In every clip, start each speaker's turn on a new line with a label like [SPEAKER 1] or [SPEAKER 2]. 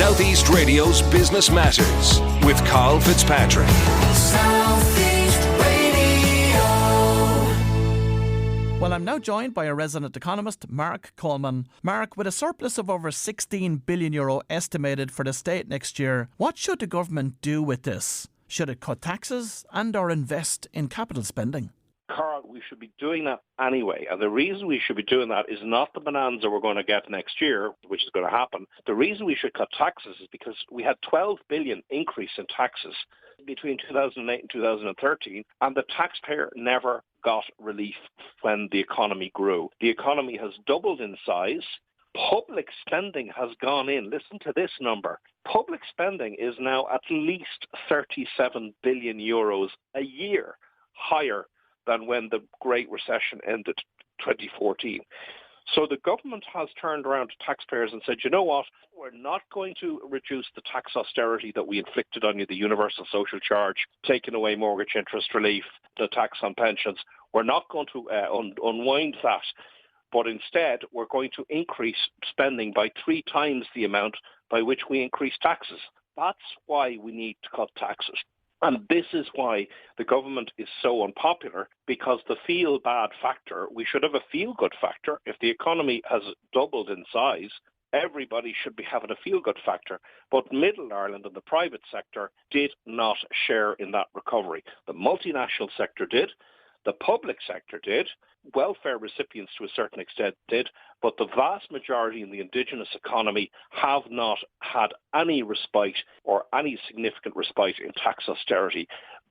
[SPEAKER 1] Southeast Radio's Business Matters with Karl Fitzpatrick.
[SPEAKER 2] Southeast Radio.
[SPEAKER 3] Well, I'm now joined by a resident economist, Marc Coleman. Marc, with a surplus of over €16 billion estimated for the state next year, what should the government do with this? Should it cut taxes and or invest in capital spending?
[SPEAKER 4] Karl, we should be doing that anyway. And the reason we should be doing that is not the bonanza we're going to get next year, which is going to happen. The reason we should cut taxes is because we had 12 billion increase in taxes between 2008 and 2013, and the taxpayer never got relief when the economy grew. The economy has doubled in size. Public spending has gone in. Listen to this number. Public spending is now at least 37 billion euros a year higher than when the Great Recession ended 2014. So the government has turned around to taxpayers and said, you know what, we're not going to reduce the tax austerity that we inflicted on you, the universal social charge, taking away mortgage interest relief, the tax on pensions. We're not going to unwind that, but instead we're going to increase spending by 3 times the amount by which we increase taxes. That's why we need to cut taxes. And this is why the government is so unpopular, because the feel-bad factor, we should have a feel-good factor. If the economy has doubled in size, everybody should be having a feel-good factor. But Middle Ireland and the private sector did not share in that recovery. The multinational sector did. The public sector did. Welfare recipients to a certain extent did. But the vast majority in the indigenous economy have not had any respite or any significant respite in tax austerity.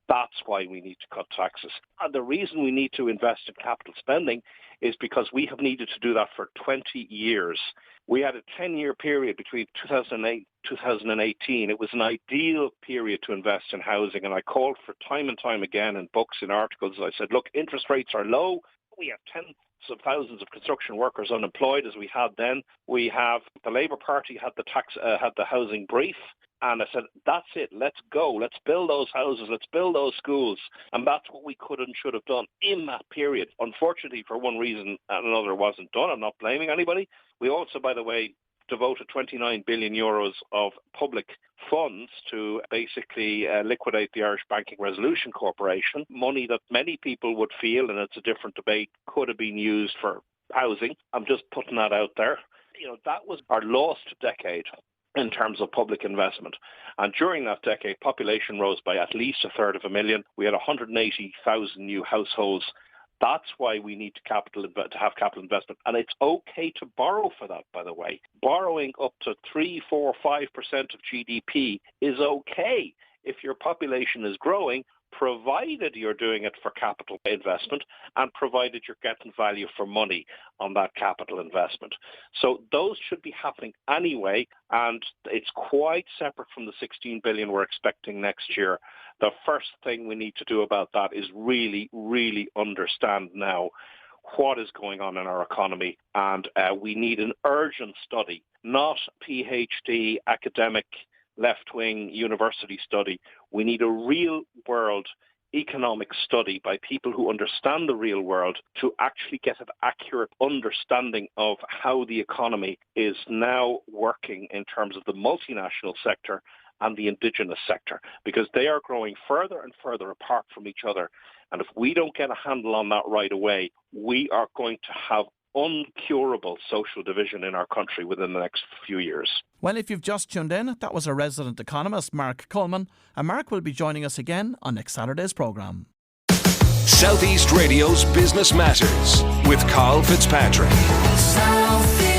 [SPEAKER 4] That's why we need to cut taxes. And the reason we need to invest in capital spending is because we have needed to do that for 20 years. We had a 10-year period between 2008 and 2018. It was an ideal period to invest in housing, and I called for time and time again in books, in articles. I said, look, interest rates are low. We have tens of thousands of construction workers unemployed as we had then. We have, the Labour Party had the housing brief. And I said, that's it, let's go, let's build those houses, let's build those schools. And that's what we could and should have done in that period. Unfortunately, for one reason and another, wasn't done. I'm not blaming anybody. We also, by the way, devoted 29 billion euros of public funds to basically liquidate the Irish Banking Resolution Corporation, money that many people would feel, and it's a different debate, could have been used for housing. I'm just putting that out there. You know, that was our lost decade in terms of public investment. And during that decade, population rose by at least 250,000. We had 180,000 new households. That's why we need to have capital investment. And it's okay to borrow for that, by the way. Borrowing up to 3, 4, 5% of GDP is okay if your population is growing, provided you're doing it for capital investment and provided you're getting value for money on that capital investment. So those should be happening anyway, and it's quite separate from the 16 billion we're expecting next year. The first thing we need to do about that is really, really understand now what is going on in our economy, and we need an urgent study, not PhD academic left-wing university study. We need a real-world economic study by people who understand the real world to actually get an accurate understanding of how the economy is now working in terms of the multinational sector and the indigenous sector, because they are growing further and further apart from each other. And if we don't get a handle on that right away, we are going to have uncurable social division in our country within the next few years.
[SPEAKER 3] Well, if you've just tuned in, that was a resident economist, Marc Coleman, and Marc will be joining us again on next Saturday's programme.
[SPEAKER 1] Southeast Radio's Business Matters with Karl Fitzpatrick.
[SPEAKER 2] Southeast